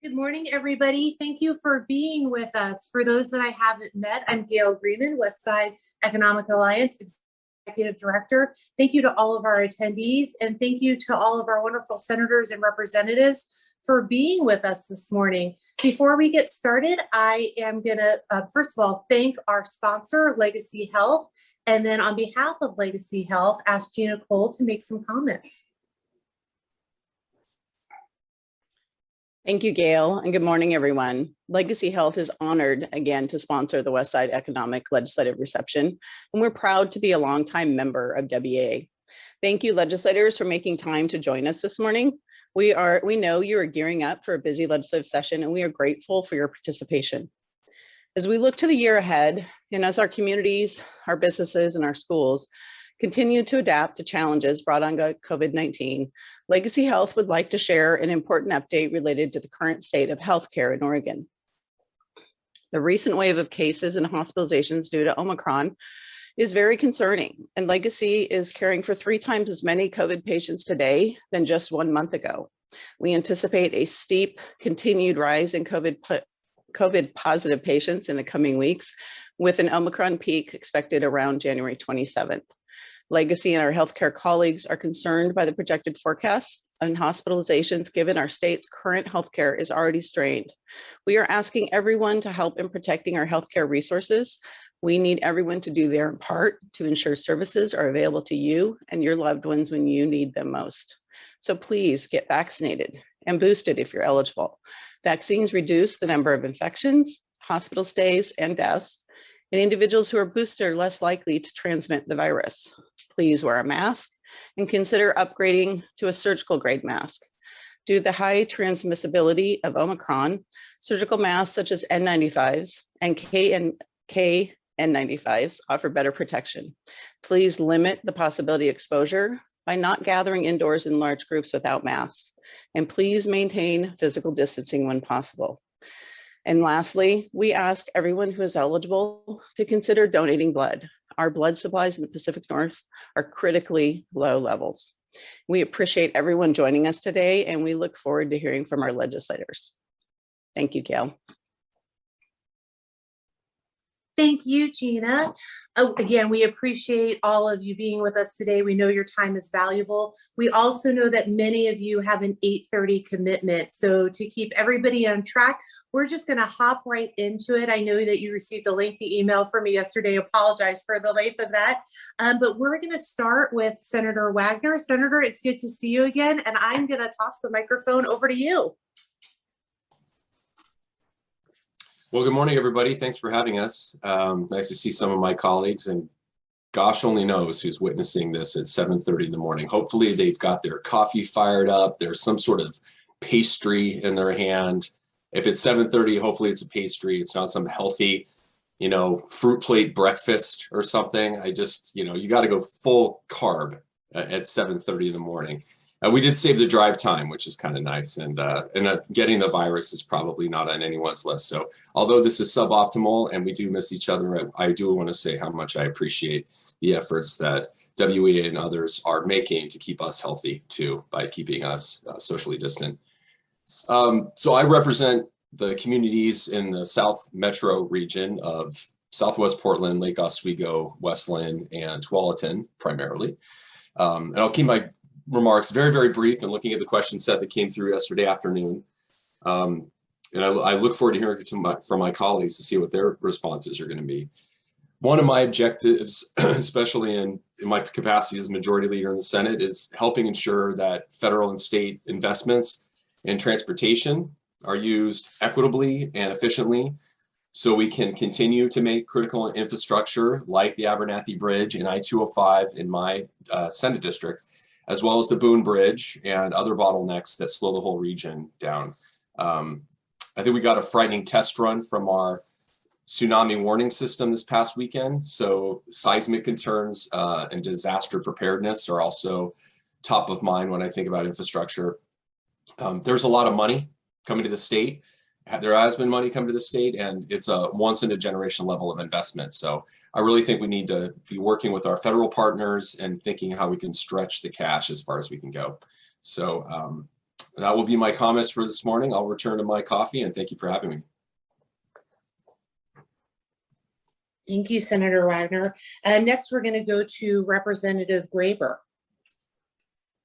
Good morning, everybody. Thank you for being with us. For those that I haven't met, I'm Gail Greenman, Westside Economic Alliance Executive Director. Thank you to all of our attendees, and thank you to all of our wonderful senators and representatives for being with us this morning. Before we get started, I am going to, first of all, thank our sponsor, Legacy Health, and then on behalf of Legacy Health, ask Gina Cole to make some comments. Thank you, Gail, and good morning, everyone. Legacy Health is honored again to sponsor the Westside Economic Legislative Reception, and we're proud to be a longtime member of WEA. Thank you, legislators, for making time to join us this morning. We know you are gearing up for a busy legislative session, and we are grateful for your participation. As we look to the year ahead, and as our communities, our businesses, and our schools continue to adapt to challenges brought on by COVID-19, Legacy Health would like to share an important update related to the current state of healthcare in Oregon. The recent wave of cases and hospitalizations due to Omicron is very concerning, and Legacy is caring for 3 times as many COVID patients today than just 1 month ago. We anticipate a steep continued rise in COVID positive patients in the coming weeks, with an Omicron peak expected around January 27th. Legacy and our healthcare colleagues are concerned by the projected forecasts and hospitalizations given our state's current healthcare is already strained. We are asking everyone to help in protecting our healthcare resources. We need everyone to do their part to ensure services are available to you and your loved ones when you need them most. So please get vaccinated and boosted if you're eligible. Vaccines reduce the number of infections, hospital stays, and deaths, and individuals who are boosted are less likely to transmit the virus. Please wear a mask and consider upgrading to a surgical grade mask. Due to the high transmissibility of Omicron, surgical masks such as N95s and KN95s offer better protection. Please limit the possibility of exposure by not gathering indoors in large groups without masks, and please maintain physical distancing when possible. And lastly, we ask everyone who is eligible to consider donating blood. Our blood supplies in the Pacific North are critically low levels. We appreciate everyone joining us today, and we look forward to hearing from our legislators. Thank you, Gail. Thank you, Gina. Again, we appreciate all of you being with us today. We know your time is valuable. We also know that many of you have an 8:30 commitment. So to keep everybody on track, we're just going to hop right into it. I know that you received a lengthy email from me yesterday. Apologize for the length of that. But we're going to start with Senator Wagner. Senator, it's good to see you again. And I'm going to toss the microphone over to you. Well, good morning, everybody. Thanks for having us. Nice to see some of my colleagues, and gosh only knows who's witnessing this at 7:30 in the morning. Hopefully they've got their coffee fired up. There's some sort of pastry in their hand. If it's 7:30, hopefully it's a pastry. It's not some healthy, fruit plate breakfast or something. You got to go full carb at 7:30 in the morning. We did save the drive time, which is kind of nice, and getting the virus is probably not on anyone's list. So although this is suboptimal and we do miss each other, I do want to say how much I appreciate the efforts that WEA and others are making to keep us healthy too, by keeping us socially distant. So I represent the communities in the South Metro region of Southwest Portland, Lake Oswego, Westland, and Tualatin primarily. And I'll keep my remarks very, very brief and looking at the question set that came through yesterday afternoon. And I look forward to hearing from my colleagues to see what their responses are going to be. One of my objectives, especially in my capacity as majority leader in the Senate, is helping ensure that federal and state investments in transportation are used equitably and efficiently so we can continue to make critical infrastructure like the Abernathy Bridge and I-205 in my Senate district, as well as the Boone Bridge and other bottlenecks that slow the whole region down. I think we got a frightening test run from our tsunami warning system this past weekend. So seismic concerns and disaster preparedness are also top of mind when I think about infrastructure. There's a lot of money coming to the state. There has been money coming to the state, and it's a once in a generation level of investment. So I really think we need to be working with our federal partners and thinking how we can stretch the cash as far as we can go. So that will be my comments for this morning. I'll return to my coffee and thank you for having me. Thank you, Senator Wagner. Next, we're going to go to Representative Grayber.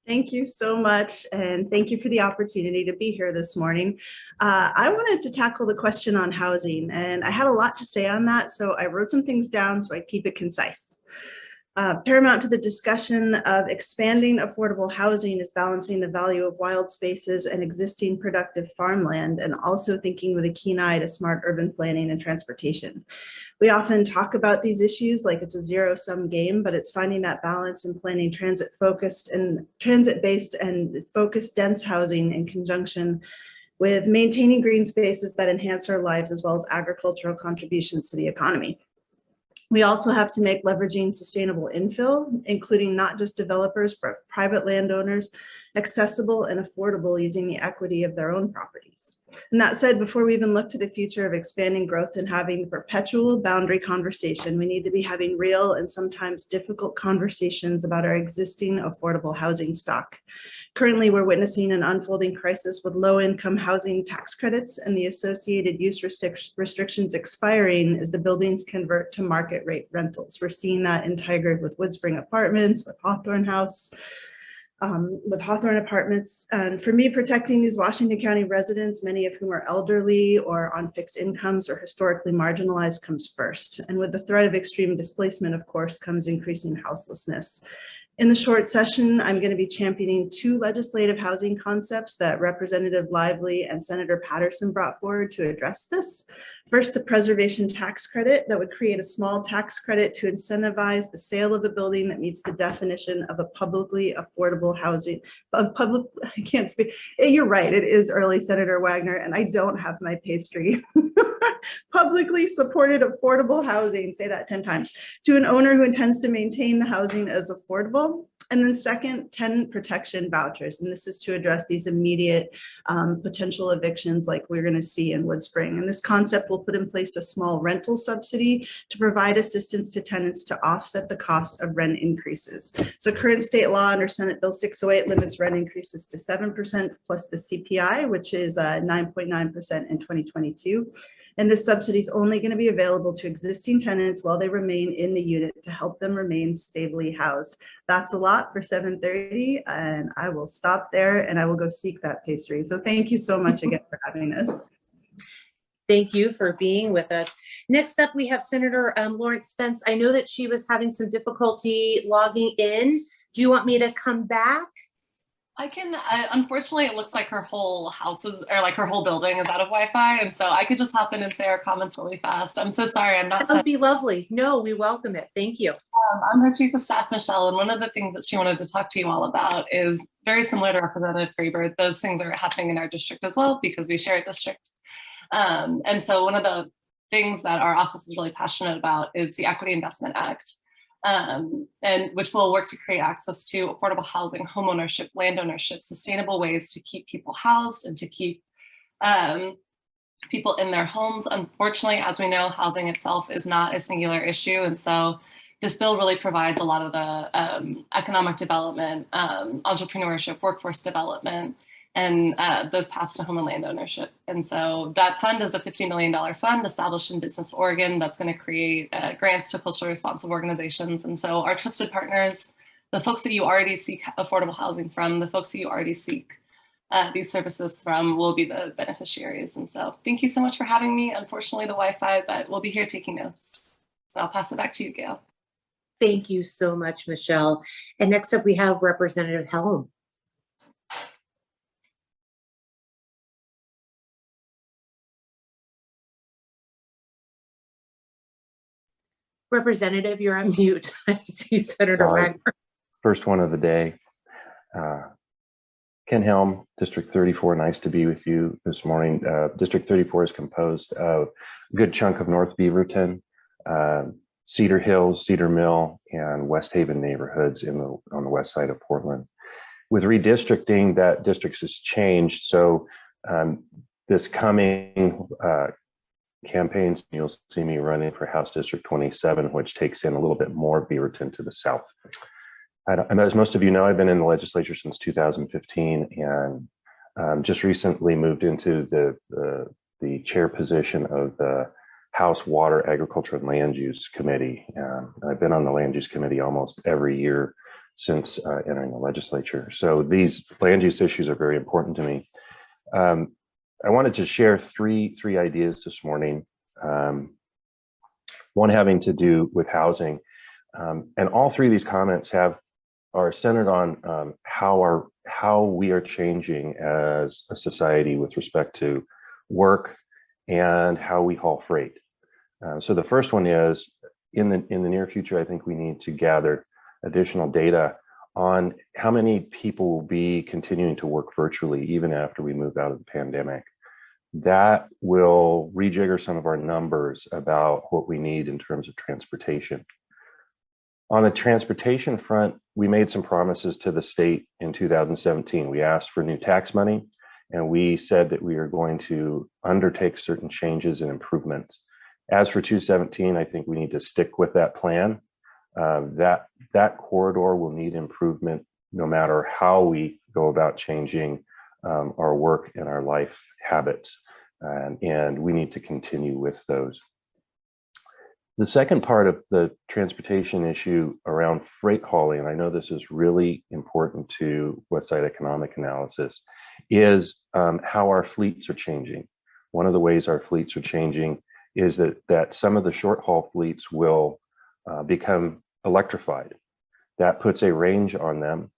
Thank you so much, and thank you for the opportunity to be here this morning. I wanted to tackle the question on housing, and I had a lot to say on that, so I wrote some things down so I'd keep it concise. Paramount to the discussion of expanding affordable housing is balancing the value of wild spaces and existing productive farmland, and also thinking with a keen eye to smart urban planning and transportation. We often talk about these issues like it's a zero-sum game, but it's finding that balance in planning transit-based and focused dense housing in conjunction with maintaining green spaces that enhance our lives as well as agricultural contributions to the economy. We also have to make leveraging sustainable infill, including not just developers, but private landowners, accessible and affordable using the equity of their own properties. And that said, before we even look to the future of expanding growth and having the perpetual boundary conversation, we need to be having real and sometimes difficult conversations about our existing affordable housing stock. Currently, we're witnessing an unfolding crisis with low-income housing tax credits and the associated use restrictions expiring as the buildings convert to market rate rentals. We're seeing that in Tigard with Woodspring Apartments, with Hawthorne House, with Hawthorne Apartments. And for me, protecting these Washington County residents, many of whom are elderly or on fixed incomes or historically marginalized, comes first. And with the threat of extreme displacement, of course, comes increasing houselessness. In the short session, I'm going to be championing two legislative housing concepts that Representative Lively and Senator Patterson brought forward to address this. First, the preservation tax credit that would create a small tax credit to incentivize the sale of a building that meets the definition of a publicly affordable housing. I can't speak. You're right, it is early, Senator Wagner, and I don't have my pastry. Publicly supported affordable housing, say that 10 times, to an owner who intends to maintain the housing as affordable. And then second, tenant protection vouchers. And this is to address these immediate potential evictions like we're going to see in Woodspring. And this concept will put in place a small rental subsidy to provide assistance to tenants to offset the cost of rent increases. So current state law under Senate Bill 608 limits rent increases to 7% plus the CPI, which is 9.9% in 2022. And this subsidy is only going to be available to existing tenants while they remain in the unit to help them remain stably housed. That's a lot for 7:30, and I will stop there and I will go seek that pastry. So thank you so much again for having us. Thank you for being with us. Next up, we have Senator Lawrence Spence. I know that she was having some difficulty logging in. Do you want me to come back? I can, unfortunately, it looks like her whole house is, or like her whole building is out of Wi-Fi. And so I could just hop in and say our comments really fast. I'm so sorry, I'm not. That would be lovely. No, we welcome it. Thank you. I'm her Chief of Staff, Michelle. And one of the things that she wanted to talk to you all about is very similar to Representative Grayber. Those things are happening in our district as well because we share a district. And so one of the things that our office is really passionate about is the Equity Investment Act. And which will work to create access to affordable housing, homeownership, land ownership, sustainable ways to keep people housed and to keep people in their homes. Unfortunately, as we know, housing itself is not a singular issue. And so this bill really provides a lot of the economic development, entrepreneurship, workforce development, and those paths to home and land ownership. And so that fund is a $50 million fund established in Business Oregon that's going to create grants to culturally responsive organizations. And so our trusted partners, the folks that you already seek affordable housing from, the folks that you already seek these services from will be the beneficiaries. And so thank you so much for having me. Unfortunately, the Wi-Fi, but we'll be here taking notes. So I'll pass it back to you, Gail. Thank you so much, Michelle. And next up, we have Representative Helm. Representative, you're on mute. I see Senator Wagner. First one of the day. Ken Helm, District 34, nice to be with you this morning. District 34 is composed of a good chunk of North Beaverton, Cedar Hills, Cedar Mill, and West Haven neighborhoods on the west side of Portland. With redistricting, that district has changed. So this coming campaigns, you'll see me running for House District 27, which takes in a little bit more Beaverton to the south. And as most of you know, I've been in the legislature since 2015, and just recently moved into the chair position of the House Water, Agriculture, and Land Use Committee. I've been on the Land Use Committee almost every year since entering the legislature. So these land use issues are very important to me. I wanted to share three ideas this morning. One having to do with housing, and all three of these comments are centered on how we are changing as a society with respect to work and how we haul freight. So the first one is in the near future, I think we need to gather additional data on how many people will be continuing to work virtually even after we move out of the pandemic. That will rejigger some of our numbers about what we need in terms of transportation. On the transportation front, we made some promises to the state in 2017. We asked for new tax money, and we said that we are going to undertake certain changes and improvements. As for 217, I think we need to stick with that plan. That corridor will need improvement no matter how we go about changing our work and our life habits, and we need to continue with those. The second part of the transportation issue around freight hauling, and I know this is really important to Westside Economic Analysis, is how our fleets are changing. One of the ways our fleets are changing is that some of the short haul fleets will become electrified. That puts a range on them.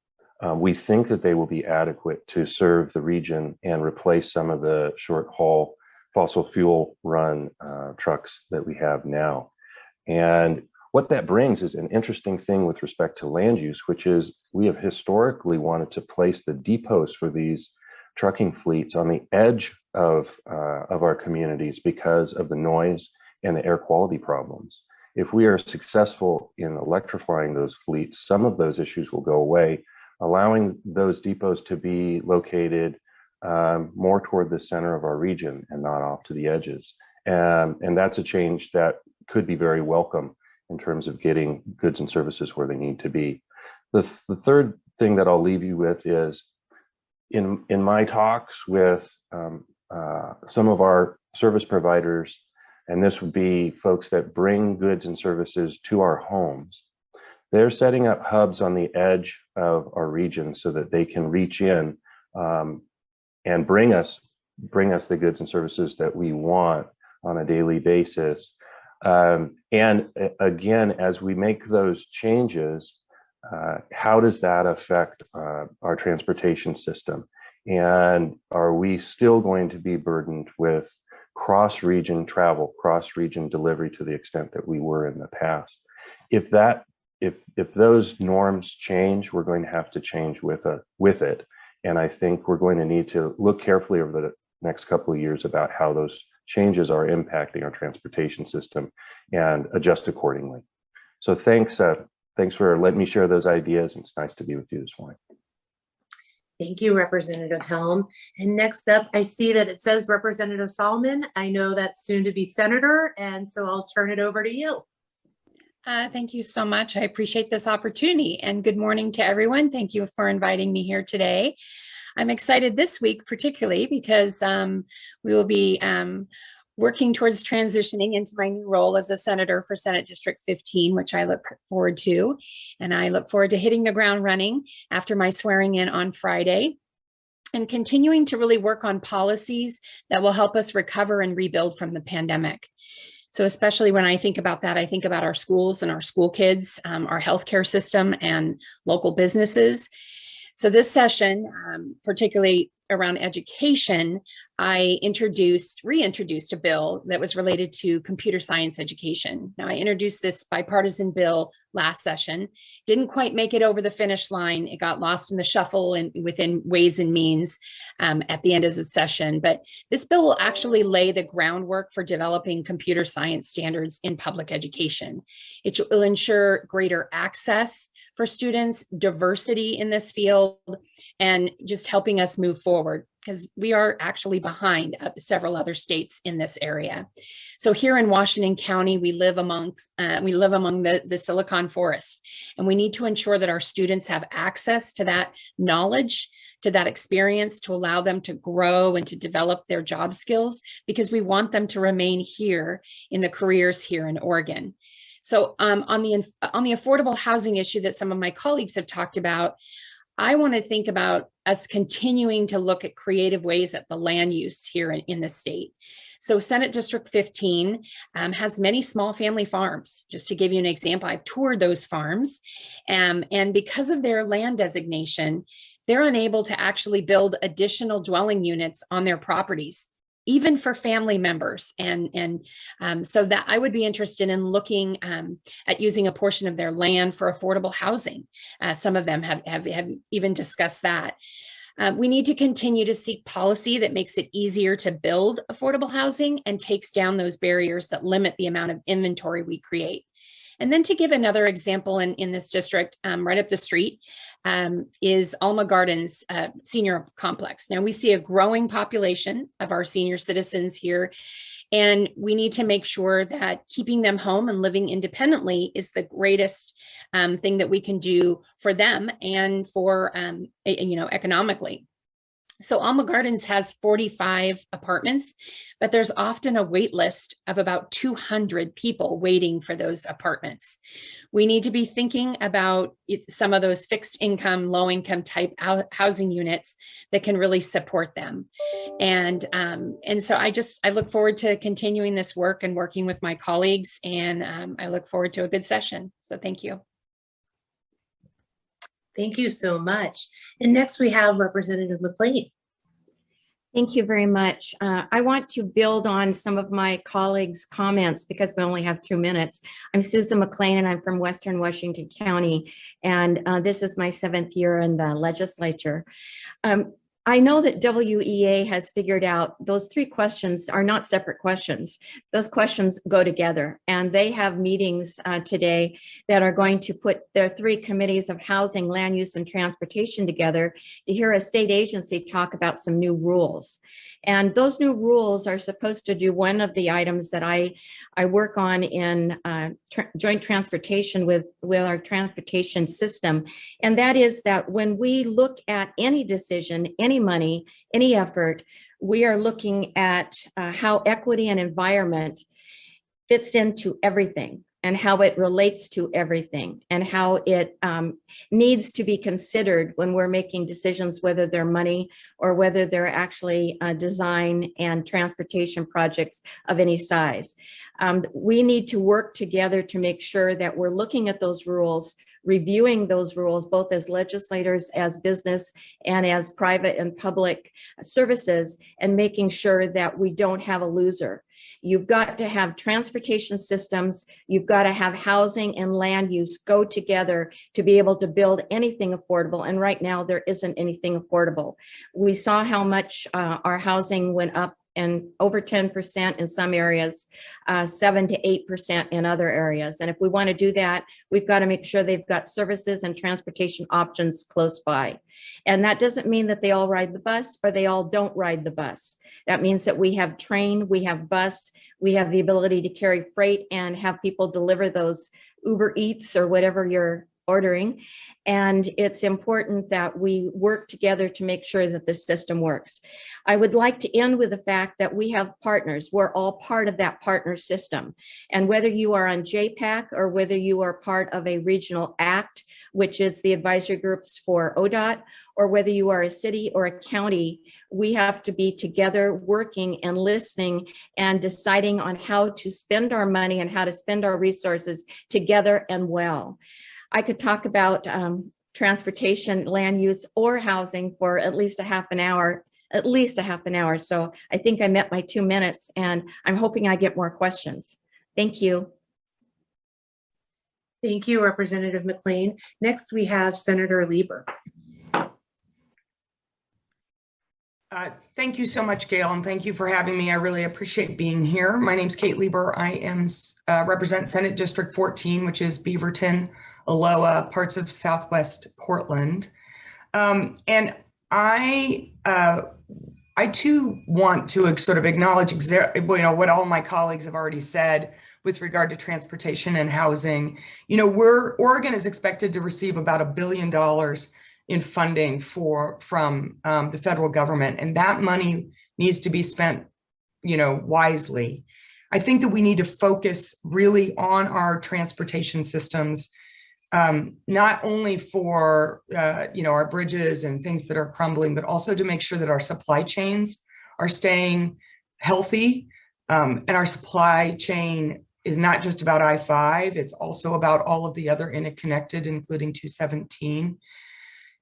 We think that they will be adequate to serve the region and replace some of the short haul fossil fuel run trucks that we have now. And what that brings is an interesting thing with respect to land use, which is we have historically wanted to place the depots for these trucking fleets on the edge of our communities because of the noise and the air quality problems. If we are successful in electrifying those fleets, some of those issues will go away, allowing those depots to be located more toward the center of our region and not off to the edges. And that's a change that could be very welcome in terms of getting goods and services where they need to be. The third thing that I'll leave you with is in my talks with some of our service providers, and this would be folks that bring goods and services to our homes, they're setting up hubs on the edge of our region so that they can reach in and bring us the goods and services that we want on a daily basis. And again, as we make those changes, how does that affect our transportation system? And are we still going to be burdened with cross-region travel, cross-region delivery to the extent that we were in the past? If those norms change, we're going to have to change with it. And I think we're going to need to look carefully over the next couple of years about how those changes are impacting our transportation system and adjust accordingly. So thanks for letting me share those ideas. It's nice to be with you this morning. Thank you, Representative Helm. And next up, I see that it says Representative Sollman. I know that's soon to be Senator, and so I'll turn it over to you. Thank you so much. I appreciate this opportunity, and good morning to everyone. Thank you for inviting me here today. I'm excited this week, particularly because we will be working towards transitioning into my new role as a senator for Senate District 15, which I look forward to. And I look forward to hitting the ground running after my swearing in on Friday and continuing to really work on policies that will help us recover and rebuild from the pandemic. So especially when I think about that, I think about our schools and our school kids, our healthcare system and local businesses. So this session, particularly around education, I reintroduced a bill that was related to computer science education. Now, I introduced this bipartisan bill last session, didn't quite make it over the finish line. It got lost in the shuffle and within Ways and Means at the end of the session. But this bill will actually lay the groundwork for developing computer science standards in public education. It will ensure greater access for students, diversity in this field, and just helping us move forward. because we are actually behind several other states in this area. So here in Washington County, we live among the Silicon Forest, and we need to ensure that our students have access to that knowledge, to that experience, to allow them to grow and to develop their job skills, because we want them to remain here in the careers here in Oregon. So on the affordable housing issue that some of my colleagues have talked about, I want to think about us continuing to look at creative ways at the land use here in the state. So Senate District 15 has many small family farms. Just to give you an example, I've toured those farms, and because of their land designation, they're unable to actually build additional dwelling units on their properties, even for family members. And so that I would be interested in looking at using a portion of their land for affordable housing. Some of them have even discussed that. We need to continue to seek policy that makes it easier to build affordable housing and takes down those barriers that limit the amount of inventory we create. And then to give another example in this district, right up the street, is Alma Gardens Senior Complex. Now we see a growing population of our senior citizens here, and we need to make sure that keeping them home and living independently is the greatest thing that we can do for them and for, economically. So Alma Gardens has 45 apartments, but there's often a wait list of about 200 people waiting for those apartments. We need to be thinking about some of those fixed income, low income type housing units that can really support them. And so I look forward to continuing this work and working with my colleagues, and I look forward to a good session. So thank you. Thank you so much. And next we have Representative McLain. Thank you very much. I want to build on some of my colleagues' comments because we only have 2 minutes. I'm Susan McLain, and I'm from Western Washington County, and this is my 7th year in the legislature. I know that WEA has figured out those 3 questions are not separate questions. Those questions go together, and they have meetings today that are going to put their 3 committees of housing, land use, and transportation together to hear a state agency talk about some new rules. And those new rules are supposed to do one of the items that I work on in joint transportation with our transportation system. And that is that when we look at any decision, any money, any effort, we are looking at how equity and environment fits into everything, and how it relates to everything, and how it needs to be considered when we're making decisions, whether they're money or whether they're actually design and transportation projects of any size. We need to work together to make sure that we're looking at those rules, reviewing those rules, both as legislators, as business, and as private and public services, and making sure that we don't have a loser. You've got to have transportation systems, you've got to have housing and land use go together to be able to build anything affordable. And right now there isn't anything affordable. We saw how much our housing went up, and over 10% in some areas, 7 to 8% in other areas. And if we want to do that, we've got to make sure they've got services and transportation options close by. And that doesn't mean that they all ride the bus or they all don't ride the bus. That means that we have train, we have bus, we have the ability to carry freight and have people deliver those Uber Eats or whatever you're ordering. And it's important that we work together to make sure that the system works. I would like to end with the fact that we have partners. We're all part of that partner system. And whether you are on JPAC or whether you are part of a regional act, which is the advisory groups for ODOT, or whether you are a city or a county, we have to be together working and listening and deciding on how to spend our money and how to spend our resources together and well. I could talk about transportation, land use, or housing for at least a half an hour. So I think I met my 2 minutes, and I'm hoping I get more questions. Thank you. Thank you, Representative McLain. Next, we have Senator Lieber. Thank you so much, Gail, and thank you for having me. I really appreciate being here. My name is Kate Lieber. I am represent Senate District 14, which is Beaverton, Aloha, parts of Southwest Portland. And I I too want to sort of acknowledge what all my colleagues have already said with regard to transportation and housing. Oregon is expected to receive about $1 billion in funding from the federal government, and that money needs to be spent, wisely. I think that we need to focus really on our transportation systems, not only for our bridges and things that are crumbling, but also to make sure that our supply chains are staying healthy. And our supply chain is not just about I-5, it's also about all of the other interconnected, including 217.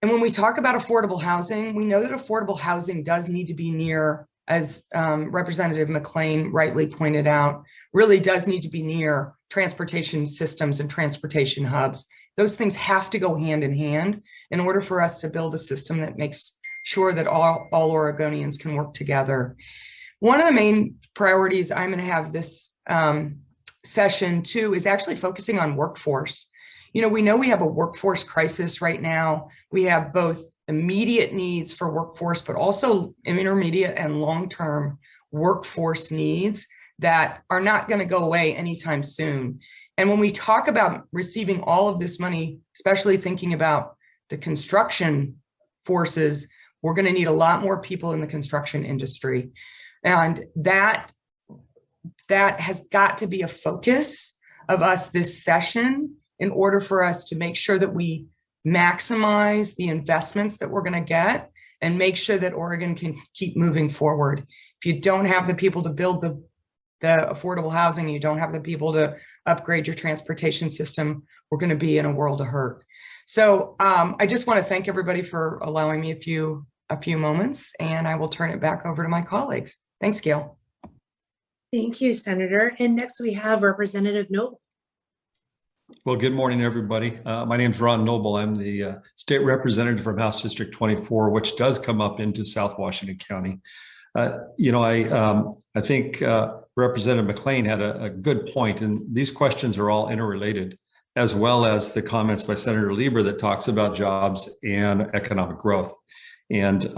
And when we talk about affordable housing, we know that affordable housing does need to be near, as Representative McLain rightly pointed out, really does need to be near transportation systems and transportation hubs. Those things have to go hand in hand in order for us to build a system that makes sure that all Oregonians can work together. One of the main priorities I'm going to have this session too is actually focusing on workforce. We know we have a workforce crisis right now. We have both immediate needs for workforce, but also intermediate and long-term workforce needs that are not going to go away anytime soon. And when we talk about receiving all of this money, especially thinking about the construction forces, we're going to need a lot more people in the construction industry. And that has got to be a focus of us this session in order for us to make sure that we maximize the investments that we're going to get and make sure that Oregon can keep moving forward. If you don't have the people to build the affordable housing, you don't have the people to upgrade your transportation system, we're going to be in a world of hurt. So I just want to thank everybody for allowing me a few moments, and I will turn it back over to my colleagues. Thanks, Gail. Thank you, Senator. And next we have Representative Noble. Well, good morning, everybody. My name is Ron Noble. I'm the state representative from House District 24, which does come up into South Washington County. I think Representative McLain had a good point, and these questions are all interrelated, as well as the comments by Senator Lieber that talks about jobs and economic growth. And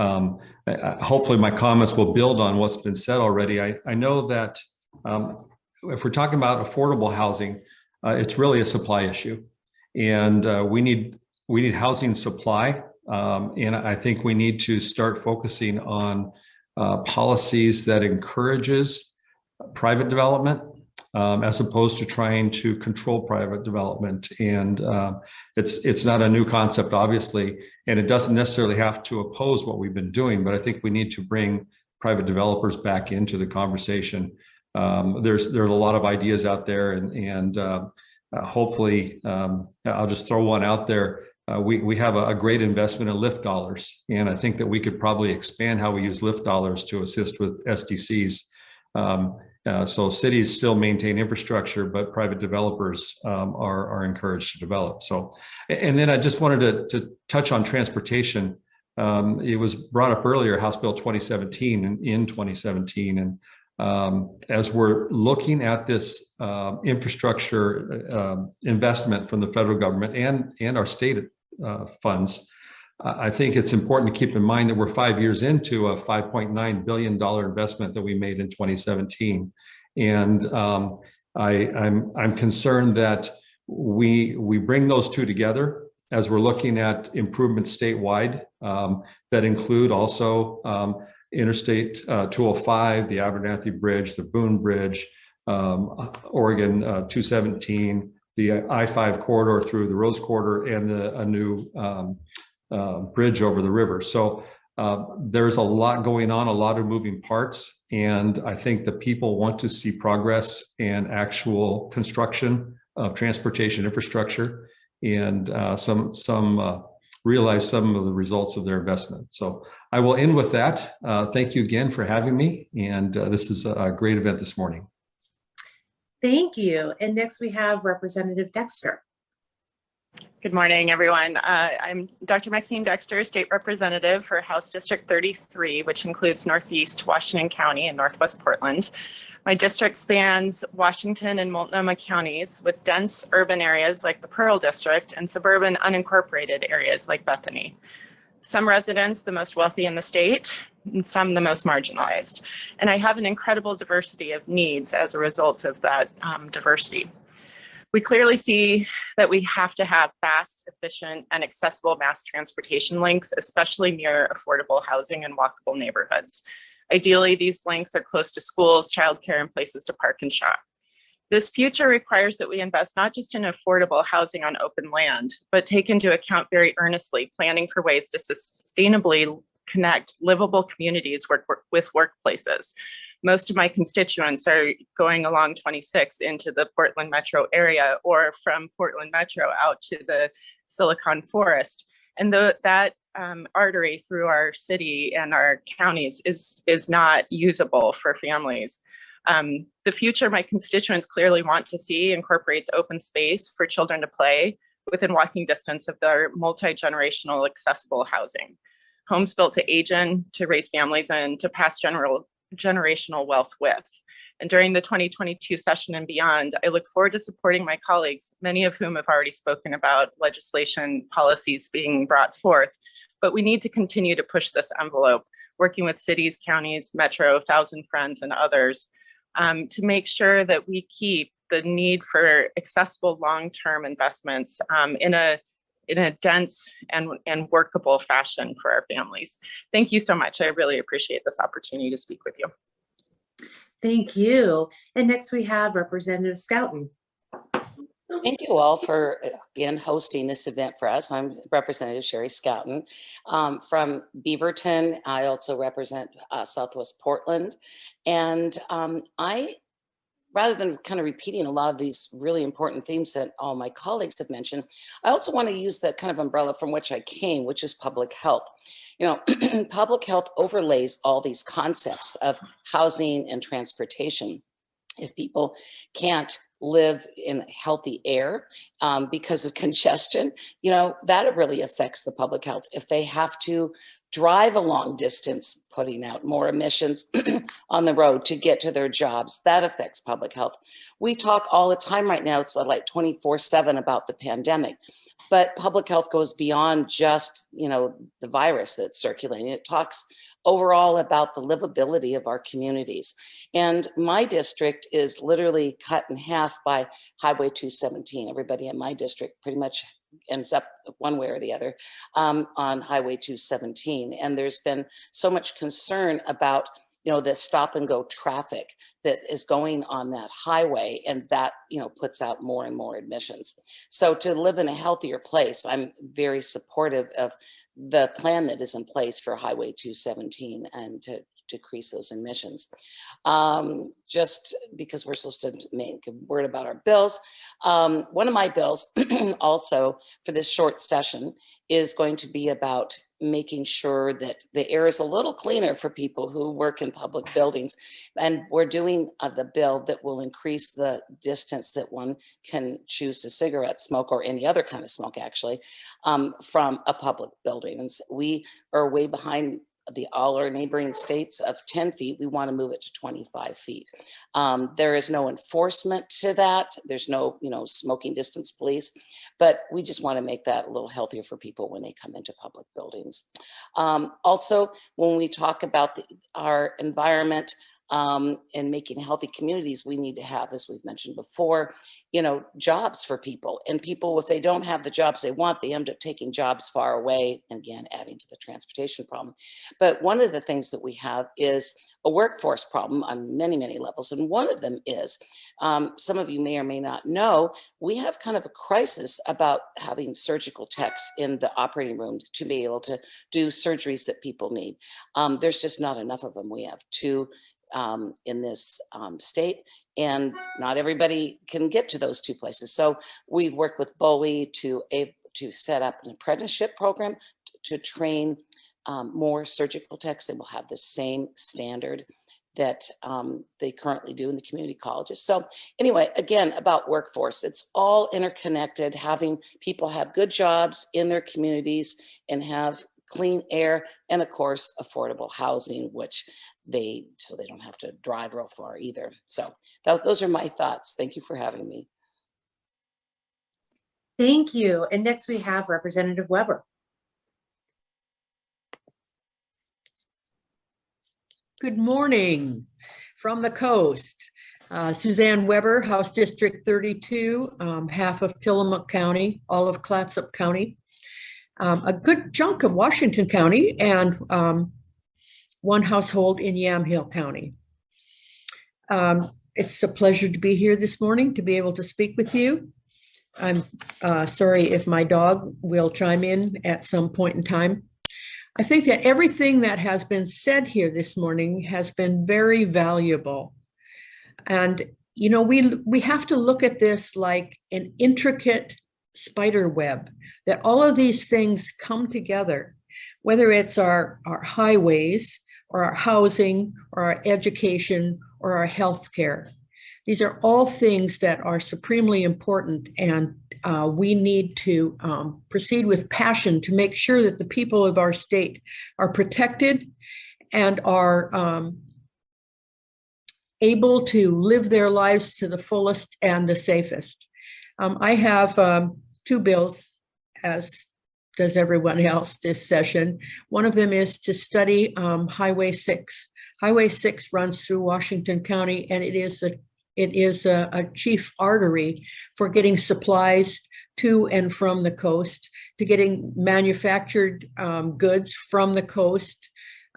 hopefully my comments will build on what's been said already. I know that if we're talking about affordable housing, it's really a supply issue, and we need housing supply, and I think we need to start focusing on policies that encourages private development as opposed to trying to control private development. And it's not a new concept, obviously, and it doesn't necessarily have to oppose what we've been doing, but I think we need to bring private developers back into the conversation. There are a lot of ideas out there, and hopefully, I'll just throw one out there. We have a great investment in LIFT dollars, and I think that we could probably expand how we use LIFT dollars to assist with SDCs. So cities still maintain infrastructure, but private developers are encouraged to develop. So, and then I just wanted to touch on transportation. It was brought up earlier, House Bill 2017 and in 2017. And as we're looking at this infrastructure investment from the federal government and our state funds, I think it's important to keep in mind that we're 5 years into a $5.9 billion investment that we made in 2017. And I'm concerned that we bring those two together as we're looking at improvements statewide that include also Interstate 205, the Abernathy Bridge, the Boone Bridge, Oregon 217, the I-5 corridor through the Rose Quarter, and a new bridge over the river. So there's a lot going on, a lot of moving parts, and I think the people want to see progress and actual construction of transportation infrastructure, and realize some of the results of their investment. So I will end with that. Thank you again for having me, and this is a great event this morning. Thank you. And next we have Representative Dexter. Good morning, everyone. I'm Dr. Maxine Dexter, State Representative for House District 33, which includes Northeast Washington County and Northwest Portland. My district spans Washington and Multnomah counties with dense urban areas like the Pearl District and suburban unincorporated areas like Bethany. Some residents, the most wealthy in the state, and some the most marginalized. And I have an incredible diversity of needs as a result of that diversity. We clearly see that we have to have fast, efficient, and accessible mass transportation links, especially near affordable housing and walkable neighborhoods. Ideally, these links are close to schools, childcare, and places to park and shop. This future requires that we invest not just in affordable housing on open land, but take into account very earnestly planning for ways to sustainably connect livable communities with workplaces. Most of my constituents are going along 26 into the Portland metro area or from Portland metro out to the Silicon Forest. And that artery through our city and our counties is not usable for families. The future my constituents clearly want to see incorporates open space for children to play within walking distance of their multi-generational accessible housing. Homes built to age in, to raise families in, to pass generational wealth with. And during the 2022 session and beyond, I look forward to supporting my colleagues, many of whom have already spoken about legislation policies being brought forth. But we need to continue to push this envelope, working with cities, counties, Metro, 1,000 Friends, and others to make sure that we keep the need for accessible long-term investments in a dense and workable fashion for our families. Thank you so much. I really appreciate this opportunity to speak with you. Thank you. And next we have Representative Schouten. Thank you all for again hosting this event for us. I'm Representative Sheri Schouten from Beaverton. I also represent Southwest Portland. And rather than kind of repeating a lot of these really important themes that all my colleagues have mentioned, I also want to use the kind of umbrella from which I came, which is public health. You know, public health overlays all these concepts of housing and transportation. If people can't live in healthy air because of congestion, you know, that really affects the public health. If they have to drive a long distance, putting out more emissions on the road to get to their jobs, that affects public health. We talk all the time right now, it's like 24/7 about the pandemic. But public health goes beyond just, you know, the virus that's circulating. It talks overall about the livability of our communities. And my district is literally cut in half by Highway 217. Everybody in my district pretty much ends up one way or the other on Highway 217. And there's been so much concern about, you know, the stop and go traffic that is going on that highway, and that, you know, puts out more and more emissions. So to live in a healthier place, I'm very supportive of the plan that is in place for Highway 217 and to decrease those emissions. Just because we're supposed to make a word about our bills. One of my bills also for this short session is going to be about making sure that the air is a little cleaner for people who work in public buildings. And we're doing the bill that will increase the distance that one can choose to cigarette smoke or any other kind of smoke actually from a public building. And so we are way behind all our neighboring states of 10 feet. We want to move it to 25 feet. There is no enforcement to that. There's no, you know, smoking distance police, but we just want to make that a little healthier for people when they come into public buildings. Also, when we talk about our environment, and making healthy communities, we need to have, as we've mentioned before, you know, jobs for people. And people, if they don't have the jobs they want, they end up taking jobs far away, and again, adding to the transportation problem. But one of the things that we have is a workforce problem on many, many levels. And one of them is, some of you may or may not know, we have kind of a crisis about having surgical techs in the operating room to be able to do surgeries that people need. There's just not enough of them. We have two in this state, and not everybody can get to those two places. So we've worked with WEA to set up an apprenticeship program to train more surgical techs that will have the same standard that they currently do in the community colleges. So anyway, again, about workforce, it's all interconnected, having people have good jobs in their communities and have clean air, and of course, affordable housing, which so they don't have to drive real far either. So those are my thoughts. Thank you for having me. Thank you. And next we have Representative Weber. Good morning from the coast. Suzanne Weber, House District 32, half of Tillamook County, all of Clatsop County, a good chunk of Washington County, and one household in Yamhill County. It's a pleasure to be here this morning to be able to speak with you. I'm sorry if my dog will chime in at some point in time. I think that everything that has been said here this morning has been very valuable. And, you know, we have to look at this like an intricate spider web, that all of these things come together, whether it's our highways or our housing or our education or our healthcare. These are all things that are supremely important, and we need to proceed with passion to make sure that the people of our state are protected and are able to live their lives to the fullest and the safest. I have two bills, as does everyone else this session. One of them is to study Highway 6. Highway 6 runs through Washington County, and it is a chief artery for getting supplies to and from the coast, to getting manufactured goods from the coast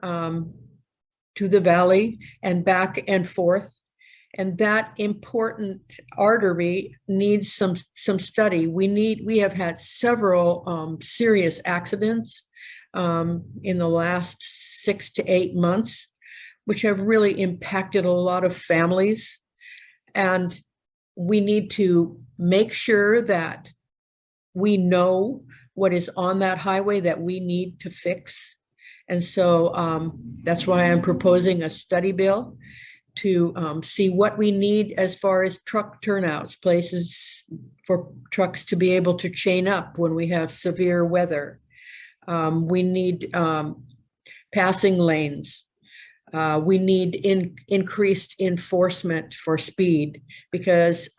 to the valley and back and forth. And that important artery needs some study. We have had several serious accidents in the last 6 to 8 months, which have really impacted a lot of families. And we need to make sure that we know what is on that highway that we need to fix. And so that's why I'm proposing a study bill to see what we need as far as truck turnouts, places for trucks to be able to chain up when we have severe weather. We need passing lanes. We need increased enforcement for speed, because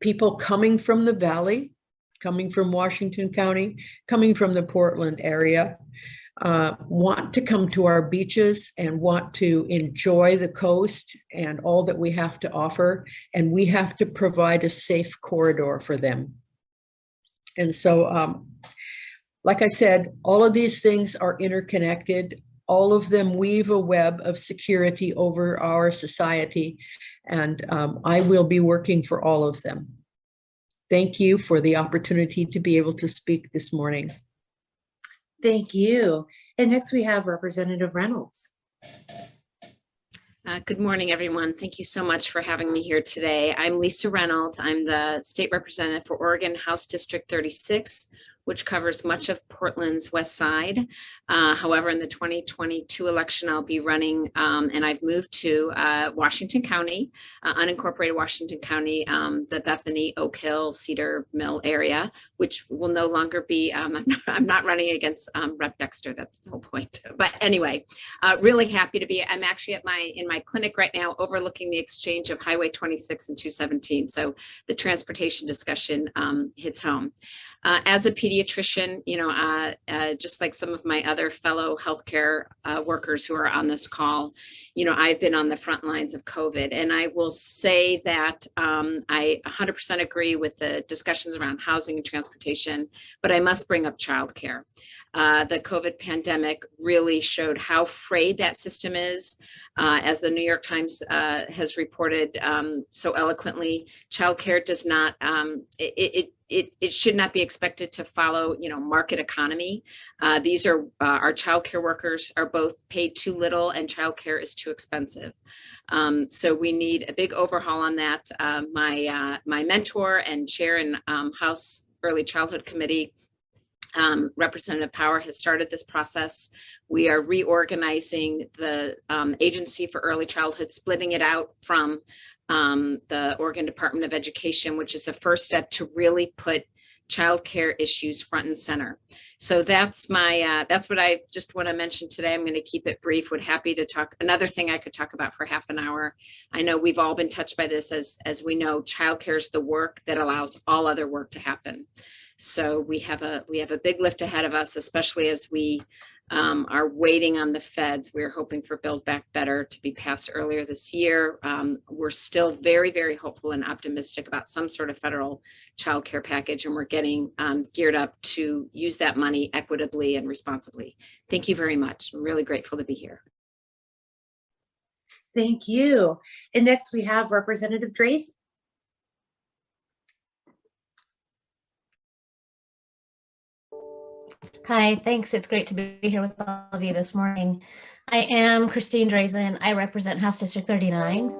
people coming from the valley, coming from Washington County, coming from the Portland area, want to come to our beaches and want to enjoy the coast and all that we have to offer. And we have to provide a safe corridor for them. And so, like I said, all of these things are interconnected. All of them weave a web of security over our society, and I will be working for all of them. Thank you for the opportunity to be able to speak this morning. Thank you. And next we have Representative Reynolds. Good morning, everyone. Thank you so much for having me here today. I'm Lisa Reynolds. I'm the state representative for Oregon House District 36, which covers much of Portland's west side. However, in the 2022 election, I'll be running, and I've moved to Washington County, unincorporated Washington County, the Bethany, Oak Hill, Cedar Mill area, which will no longer be, I'm not running against Rep. Dexter, that's the whole point. But anyway, really happy to be, I'm actually in my clinic right now, overlooking the exchange of Highway 26 and 217. So the transportation discussion hits home. As a pediatrician, you know, just like some of my other fellow healthcare workers who are on this call, you know, I've been on the front lines of COVID, and I will say that I 100% agree with the discussions around housing and transportation, but I must bring up childcare. The COVID pandemic really showed how frayed that system is. As the New York Times has reported so eloquently, childcare does not, it should not be expected to follow, you know, market economy. These are our childcare workers are both paid too little, and childcare is too expensive. So we need a big overhaul on that. My mentor and chair in House Early Childhood Committee, Representative Power, has started this process. We are reorganizing the Agency for Early Childhood, splitting it out from the Oregon Department of Education, which is the first step to really put childcare issues front and center. So that's my that's what I just want to mention today. I'm going to keep it brief. Would happy to talk. Another thing I could talk about for half an hour. I know we've all been touched by this, as we know, childcare is the work that allows all other work to happen. So we have a big lift ahead of us, especially as we are waiting on the feds. We're hoping for Build Back Better to be passed earlier this year. We're still very, very hopeful and optimistic about some sort of federal child care package, and we're getting geared up to use that money equitably and responsibly. Thank you very much. I'm really grateful to be here. Thank you. And next we have Representative Drazan. Hi, thanks. It's great to be here with all of you this morning. I am Christine Drazan. I represent House District 39,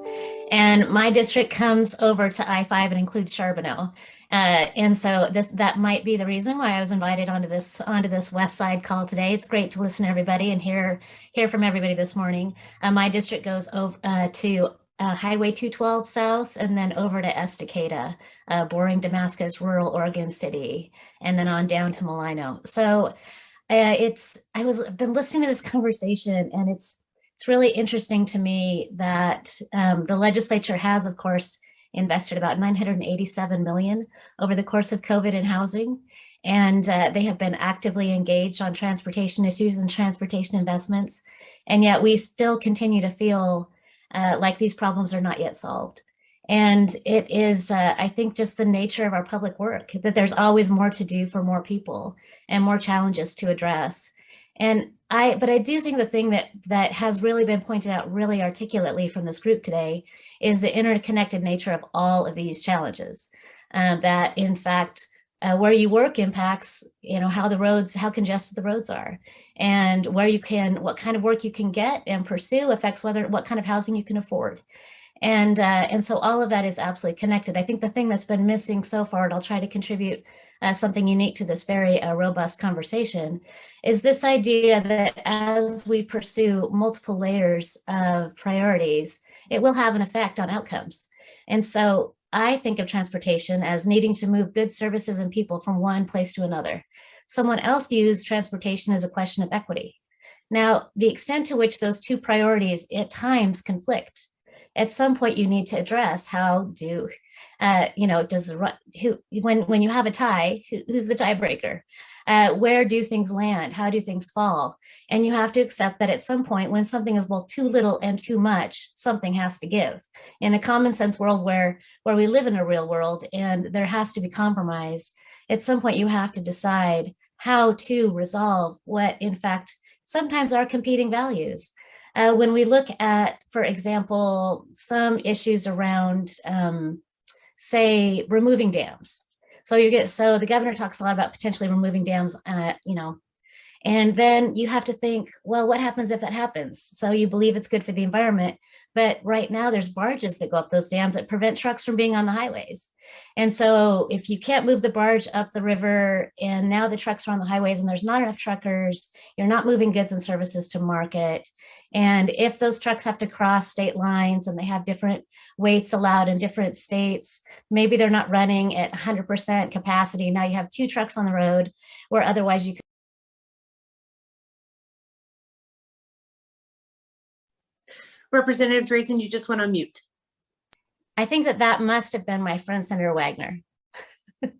and my district comes over to I-5 and includes Charbonneau. And so that might be the reason why I was invited onto this West Side call today. It's great to listen to everybody and hear from everybody this morning. My district goes over to Highway 212 South, and then over to Estacada, Boring, Damascus, rural Oregon City, and then on down to Malino. So I've been listening to this conversation, and it's really interesting to me that the legislature has, of course, invested about $987 million over the course of COVID in housing, and they have been actively engaged on transportation issues and transportation investments, and yet we still continue to feel like these problems are not yet solved. And it is, I think, just the nature of our public work, that there's always more to do for more people and more challenges to address. But I do think the thing that has really been pointed out really articulately from this group today is the interconnected nature of all of these challenges. That in fact, where you work impacts, how congested the roads are, and what kind of work you can get and pursue affects what kind of housing you can afford. And so all of that is absolutely connected. I think the thing that's been missing so far, and I'll try to contribute something unique to this very robust conversation, is this idea that as we pursue multiple layers of priorities, it will have an effect on outcomes. And so I think of transportation as needing to move goods, services, and people from one place to another. Someone else views transportation as a question of equity. Now, the extent to which those two priorities at times conflict, at some point you need to address when you have a tie, who's the tiebreaker? Where do things land? How do things fall? And you have to accept that at some point, when something is both too little and too much, something has to give. In a common sense world where we live in a real world and there has to be compromise, at some point you have to decide how to resolve what, in fact, sometimes are competing values. When we look at, for example, some issues around, say, removing dams. So the governor talks a lot about potentially removing dams, and then you have to think, well, what happens if that happens? So you believe it's good for the environment, but right now there's barges that go up those dams that prevent trucks from being on the highways. And so if you can't move the barge up the river and now the trucks are on the highways and there's not enough truckers, you're not moving goods and services to market. And if those trucks have to cross state lines and they have different weights allowed in different states, maybe they're not running at 100% capacity. Now you have two trucks on the road where otherwise you could. Representative Drazan, you just went on mute. I think that must have been my friend, Senator Wagner. But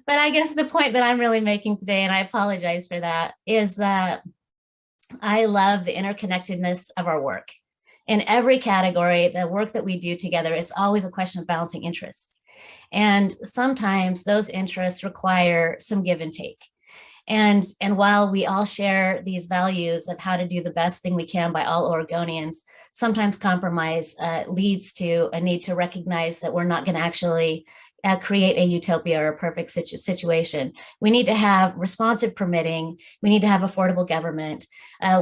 I guess the point that I'm really making today, and I apologize for that, is that I love the interconnectedness of our work. In every category, the work that we do together is always a question of balancing interests. And sometimes those interests require some give and take. And while we all share these values of how to do the best thing we can by all Oregonians, sometimes compromise leads to a need to recognize that we're not going to actually create a utopia or a perfect situation. We need to have responsive permitting. We need to have affordable government.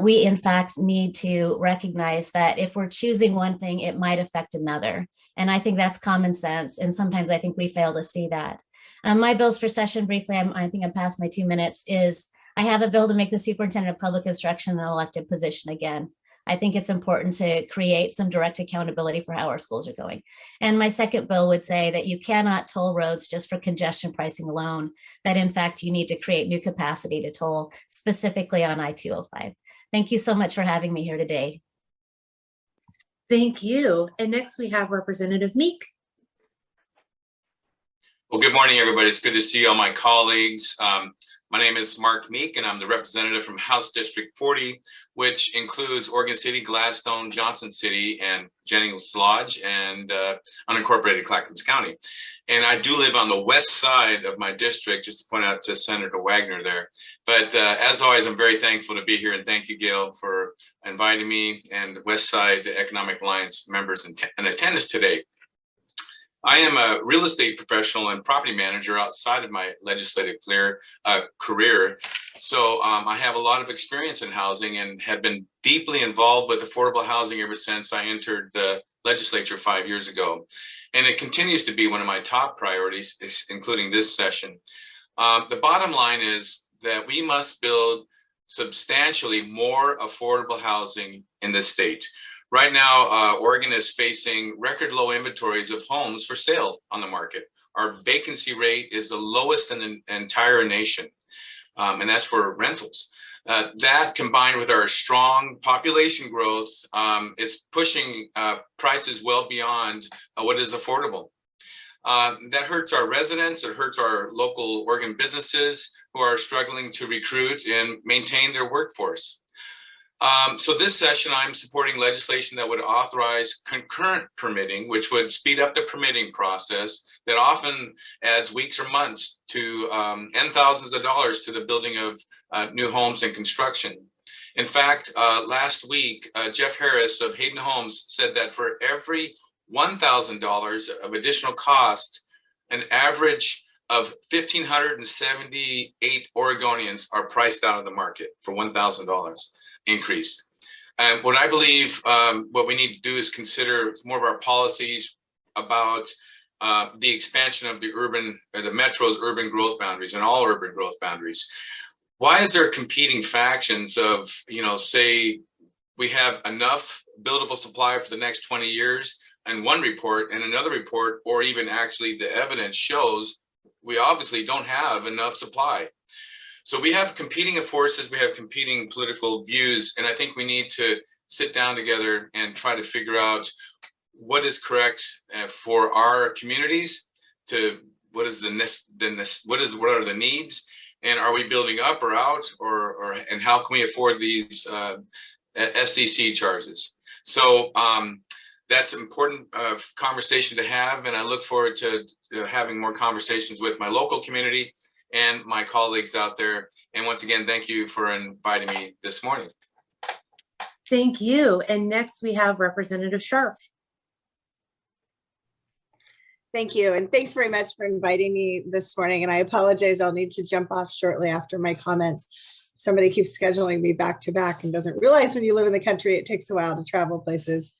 We, in fact, need to recognize that if we're choosing one thing, it might affect another. And I think that's common sense. And sometimes I think we fail to see that. My bills for session, briefly, I think I'm past my 2 minutes, is I have a bill to make the superintendent of public instruction an elected position again. I think it's important to create some direct accountability for how our schools are going. And my second bill would say that you cannot toll roads just for congestion pricing alone, that in fact, you need to create new capacity to toll, specifically on I-205. Thank you so much for having me here today. Thank you. And next we have Representative Meek. Well, good morning, everybody. It's good to see all my colleagues. My name is Mark Meek, and I'm the representative from House District 40, which includes Oregon City, Gladstone, Johnson City, and Jennings Lodge, and unincorporated Clackamas County. And I do live on the west side of my district, just to point out to Senator Wagner there. But as always, I'm very thankful to be here, and thank you, Gail, for inviting me and the West Side Economic Alliance members in attendance today. I am a real estate professional and property manager outside of my legislative career. So I have a lot of experience in housing and have been deeply involved with affordable housing ever since I entered the legislature 5 years ago. And it continues to be one of my top priorities, including this session. The bottom line is that we must build substantially more affordable housing in this state. Right now, Oregon is facing record low inventories of homes for sale on the market. Our vacancy rate is the lowest in the entire nation, and that's for rentals. That combined with our strong population growth, it's pushing prices well beyond what is affordable. That hurts our residents, it hurts our local Oregon businesses who are struggling to recruit and maintain their workforce. So this session, I'm supporting legislation that would authorize concurrent permitting, which would speed up the permitting process that often adds weeks or months to and thousands of dollars to the building of new homes and construction. In fact, last week, Jeff Harris of Hayden Homes said that for every $1,000 of additional cost, an average of 1,578 Oregonians are priced out of the market for $1,000 increase. And what I believe what we need to do is consider more of our policies about the expansion of the metro's urban growth boundaries and all urban growth boundaries. Why is there competing factions of, say we have enough buildable supply for the next 20 years and one report and another report, or even actually the evidence shows we obviously don't have enough supply. So we have competing forces, we have competing political views, and I think we need to sit down together and try to figure out what is correct for our communities. What are the needs, and are we building up or out, and how can we afford these SDC charges? So that's an important conversation to have, and I look forward to having more conversations with my local community and my colleagues out there. And once again, thank you for inviting me this morning. Thank you. And next we have Representative Sharf. Thank you. And thanks very much for inviting me this morning. And I apologize, I'll need to jump off shortly after my comments. Somebody keeps scheduling me back to back and doesn't realize when you live in the country, it takes a while to travel places.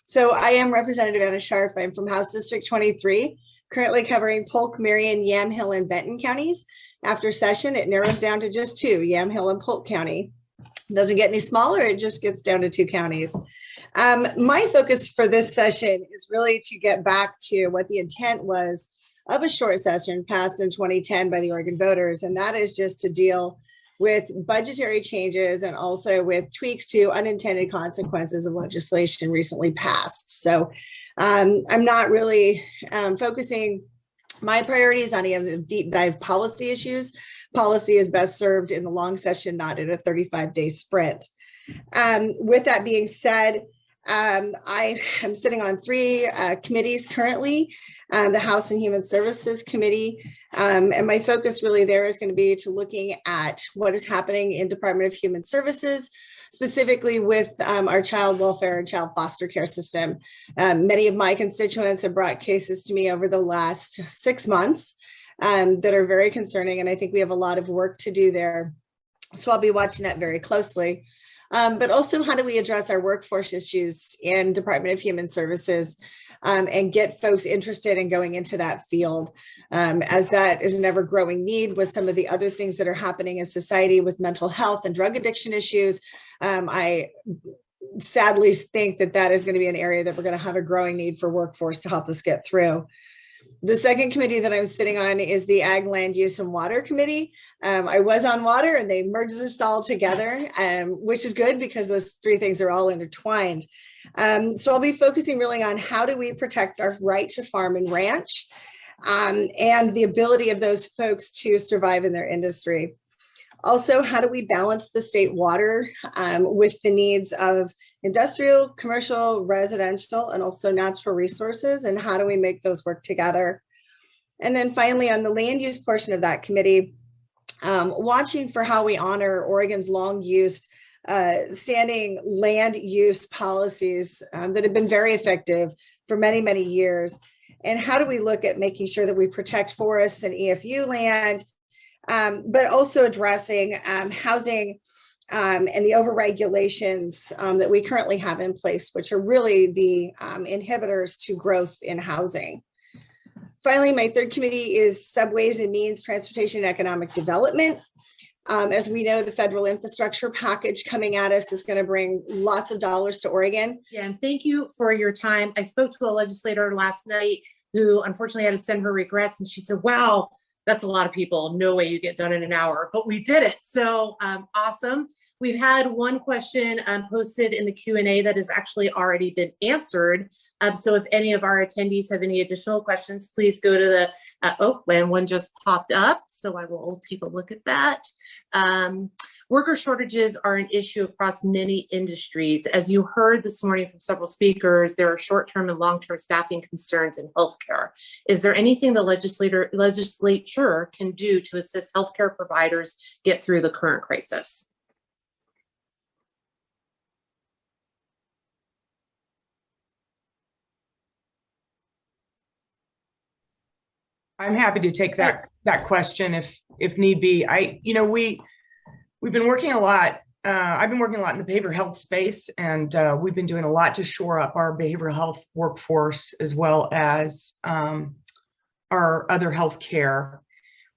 So I am Representative Anna Sharf. I'm from House District 23. Currently covering Polk, Marion, Yamhill, and Benton counties. After session, it narrows down to just two, Yamhill and Polk County. It doesn't get any smaller, it just gets down to two counties. My focus for this session is really to get back to what the intent was of a short session passed in 2010 by the Oregon voters, and that is just to deal with budgetary changes and also with tweaks to unintended consequences of legislation recently passed. So I'm not really focusing my priorities on any of the deep dive policy issues. Policy is best served in the long session, not in a 35-day sprint. With that being said, I am sitting on three committees currently, the House and Human Services Committee, and my focus really there is going to be to looking at what is happening in Department of Human Services, specifically with our child welfare and child foster care system. Many of my constituents have brought cases to me over the last 6 months that are very concerning, and I think we have a lot of work to do there. So I'll be watching that very closely. But also, how do we address our workforce issues in Department of Human Services and get folks interested in going into that field, as that is an ever-growing need with some of the other things that are happening in society with mental health and drug addiction issues. I sadly think that that is going to be an area that we're going to have a growing need for workforce to help us get through. The second committee that I'm sitting on is the Ag, Land Use, and Water Committee. I was on water and they merged us all together, which is good because those three things are all intertwined. So I'll be focusing really on how do we protect our right to farm and ranch and the ability of those folks to survive in their industry. Also, how do we balance the state water with the needs of industrial, commercial, residential, and also natural resources? And how do we make those work together? And then finally, on the land use portion of that committee, watching for how we honor Oregon's long used standing land use policies that have been very effective for many, many years. And how do we look at making sure that we protect forests and EFU land, but also addressing housing and the overregulations that we currently have in place, which are really the inhibitors to growth in housing. Finally, my third committee is Subways and Means, Transportation and Economic Development. As we know, the federal infrastructure package coming at us is going to bring lots of dollars to Oregon. Yeah, and thank you for your time. I spoke to a legislator last night who unfortunately had to send her regrets, and she said, wow, that's a lot of people. No way you get done in an hour, but we did it. So awesome. We've had one question posted in the Q&A that has actually already been answered. So if any of our attendees have any additional questions, please go to the, and one just popped up. So I will take a look at that. Worker shortages are an issue across many industries. As you heard this morning from several speakers, there are short-term and long-term staffing concerns in healthcare. Is there anything the legislature can do to assist healthcare providers get through the current crisis? I'm happy to take that question if need be. We've been working a lot. I've been working a lot in the behavioral health space, and we've been doing a lot to shore up our behavioral health workforce as well as our other health care.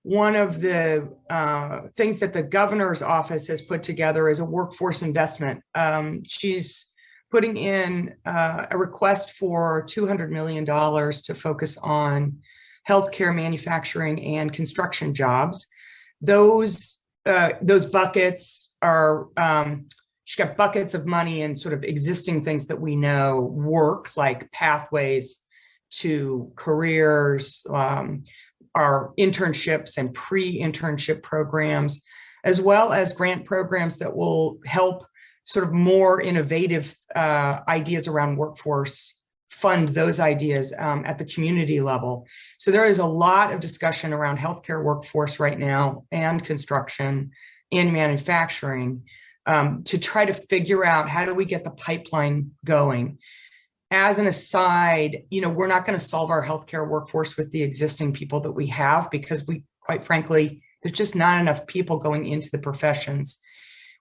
One of the things that the governor's office has put together is a workforce investment. She's putting in a request for $200 million to focus on healthcare, manufacturing, and construction jobs. Those buckets are, she's got buckets of money and sort of existing things that we know work, like pathways to careers, our internships and pre-internship programs, as well as grant programs that will help sort of more innovative ideas around workforce fund those ideas at the community level. So there is a lot of discussion around healthcare workforce right now and construction and manufacturing to try to figure out how do we get the pipeline going. As an aside, we're not going to solve our healthcare workforce with the existing people that we have because quite frankly, there's just not enough people going into the professions.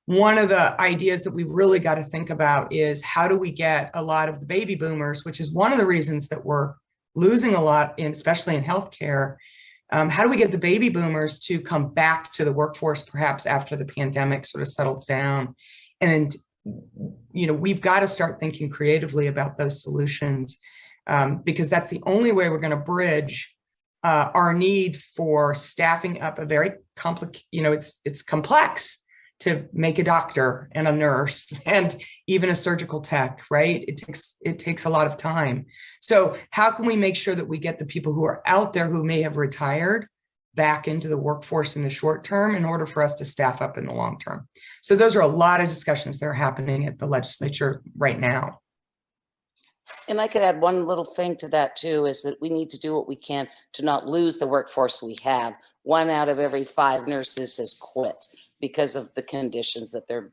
One of the ideas that we really got to think about is how do we get a lot of the baby boomers, which is one of the reasons that we're losing a lot, especially in healthcare. How do we get the baby boomers to come back to the workforce, perhaps after the pandemic sort of settles down? And, we've got to start thinking creatively about those solutions because that's the only way we're going to bridge our need for staffing up a very complex, it's complex to make a doctor and a nurse and even a surgical tech, right? It takes a lot of time. So how can we make sure that we get the people who are out there who may have retired back into the workforce in the short term in order for us to staff up in the long term? So those are a lot of discussions that are happening at the legislature right now. And I could add one little thing to that too, is that we need to do what we can to not lose the workforce we have. 1 out of every 5 nurses has quit because of the conditions that they're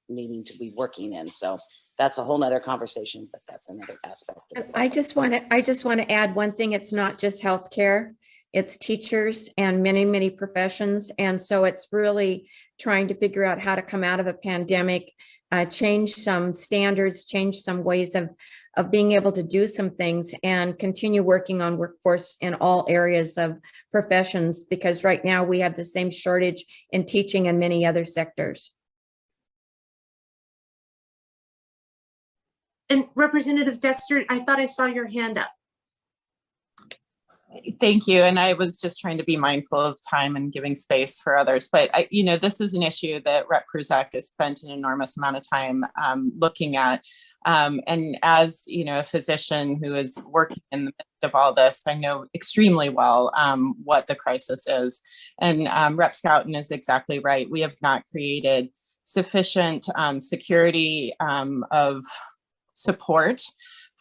needing to be working in. So that's a whole nother conversation, but that's another aspect. I just want to add one thing. It's not just healthcare, it's teachers and many, many professions. And so it's really trying to figure out how to come out of a pandemic, change some standards, change some ways of being able to do some things and continue working on workforce in all areas of professions, because right now we have the same shortage in teaching and many other sectors. And Representative Dexter, I thought I saw your hand up. Thank you. And I was just trying to be mindful of time and giving space for others. But, this is an issue that Rep. Kruzak has spent an enormous amount of time looking at. And as, a physician who is working in the midst of all this, I know extremely well what the crisis is. And Rep. Schouten is exactly right. We have not created sufficient security of support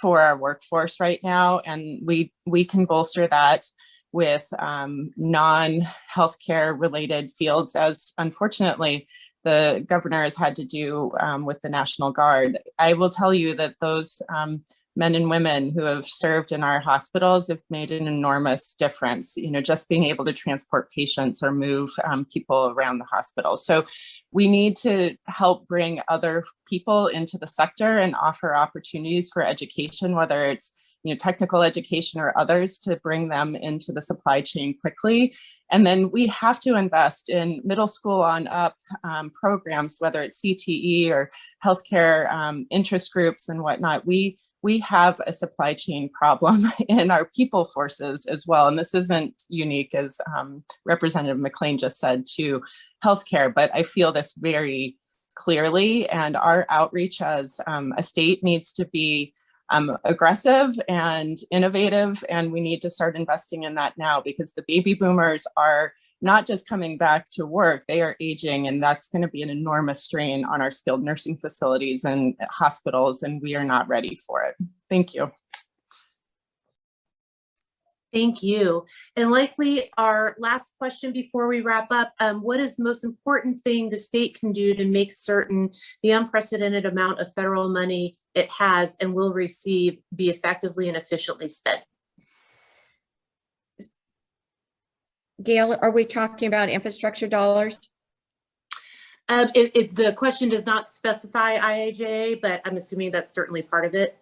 for our workforce right now, and we can bolster that with non-healthcare related fields, as unfortunately the governor has had to do with the National Guard. I will tell you that those men and women who have served in our hospitals have made an enormous difference, just being able to transport patients or move people around the hospital. So we need to help bring other people into the sector and offer opportunities for education, whether it's technical education or others, to bring them into the supply chain quickly. And then we have to invest in middle school on up programs, whether it's CTE or healthcare interest groups and whatnot. We have a supply chain problem in our people forces as well. And this isn't unique, as Representative McLain just said, to healthcare, but I feel this very clearly. And our outreach as a state needs to be aggressive and innovative, and we need to start investing in that now, because the baby boomers are not just coming back to work, they are aging, and that's going to be an enormous strain on our skilled nursing facilities and hospitals, and we are not ready for it. Thank you. Thank you. And likely our last question before we wrap up, what is the most important thing the state can do to make certain the unprecedented amount of federal money it has and will receive be effectively and efficiently spent? Gail, are we talking about infrastructure dollars? The question does not specify IIJA, but I'm assuming that's certainly part of it.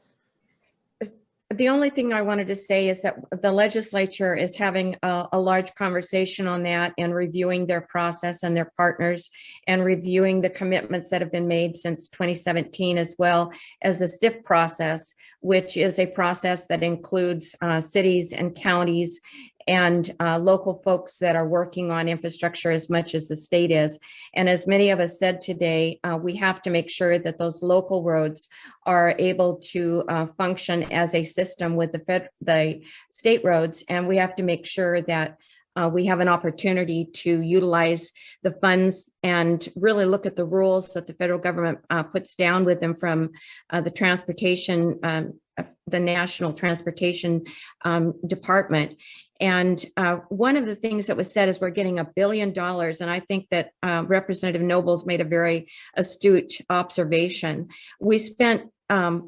The only thing I wanted to say is that the legislature is having a large conversation on that and reviewing their process and their partners and reviewing the commitments that have been made since 2017, as well as the STIF process, which is a process that includes cities and counties and local folks that are working on infrastructure as much as the state is. And as many of us said today, we have to make sure that those local roads are able to function as a system with the state roads. And we have to make sure that we have an opportunity to utilize the funds and really look at the rules that the federal government puts down with them from the transportation, the National Transportation Department. And one of the things that was said is we're getting $1 billion. And I think that Representative Noble's made a very astute observation. We spent 4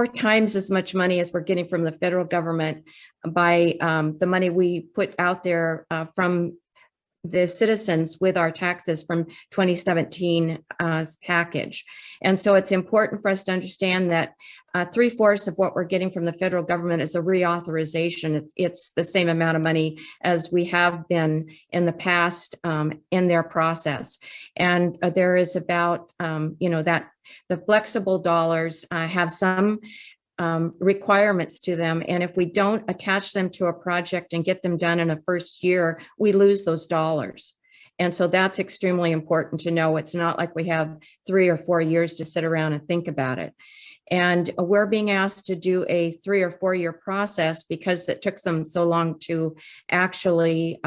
times as much money as we're getting from the federal government by the money we put out there from the citizens with our taxes from 2017 package. And so it's important for us to understand that 3/4 of what we're getting from the federal government is a reauthorization. It's the same amount of money as we have been in the past in their process. And there is about, that the flexible dollars have some requirements to them. And if we don't attach them to a project and get them done in a first year, we lose those dollars. And so that's extremely important to know. It's not like we have 3 or 4 years to sit around and think about it. And we're being asked to do a 3 or 4 year process because it took them so long to actually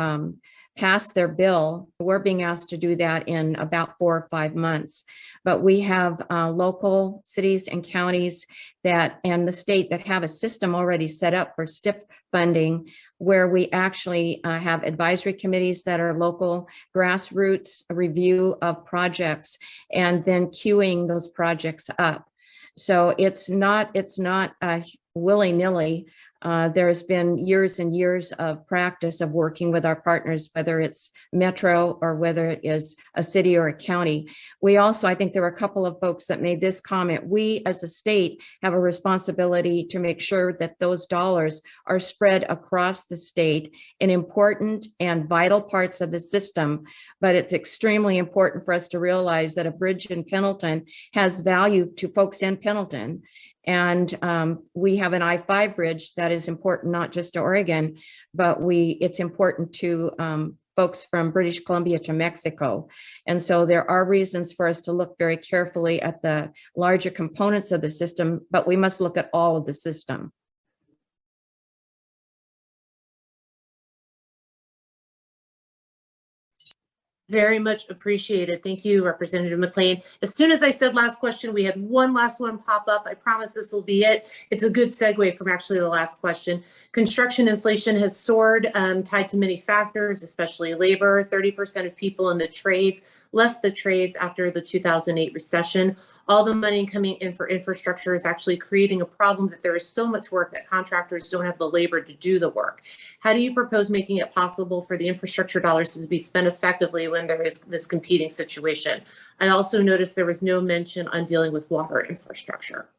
pass their bill. We're being asked to do that in about 4 or 5 months. But we have local cities and counties and the state that have a system already set up for STIF funding, where we actually have advisory committees that are local grassroots review of projects and then queuing those projects up. So it's not willy-nilly. There's been years and years of practice of working with our partners, whether it's Metro or whether it is a city or a county. We also, I think there were a couple of folks that made this comment. We as a state have a responsibility to make sure that those dollars are spread across the state in important and vital parts of the system. But it's extremely important for us to realize that a bridge in Pendleton has value to folks in Pendleton. And we have an I-5 bridge that is important not just to Oregon, but it's important to folks from British Columbia to Mexico. And so there are reasons for us to look very carefully at the larger components of the system, but we must look at all of the system. Very much appreciated. Thank you, Representative McLain. As soon as I said last question, we had one last one pop up. I promise this will be it. It's a good segue from actually the last question. Construction inflation has soared, tied to many factors, especially labor. 30% of people in the trades left the trades after the 2008 recession. All the money coming in for infrastructure is actually creating a problem that there is so much work that contractors don't have the labor to do the work. How do you propose making it possible for the infrastructure dollars to be spent effectively when there is this competing situation? I also noticed there was no mention on dealing with water infrastructure.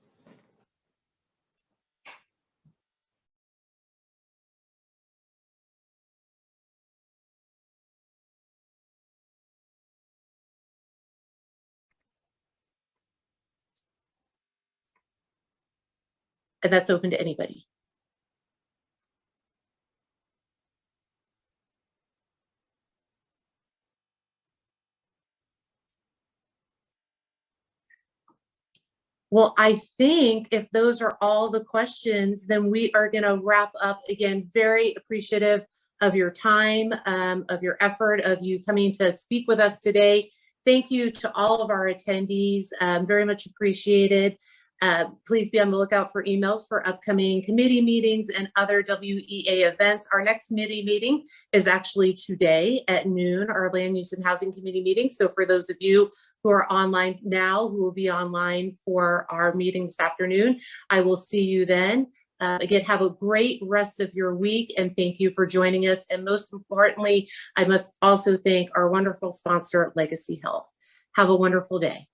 And that's open to anybody. Well, I think if those are all the questions, then we are going to wrap up. Again, very appreciative of your time, of your effort, of you coming to speak with us today. Thank you to all of our attendees, very much appreciated. Please be on the lookout for emails for upcoming committee meetings and other WEA events. Our next committee meeting is actually today at noon, our Land Use and Housing Committee meeting. So for those of you who are online now, who will be online for our meeting this afternoon, I will see you then. Again, have a great rest of your week, and thank you for joining us. And most importantly, I must also thank our wonderful sponsor, Legacy Health. Have a wonderful day.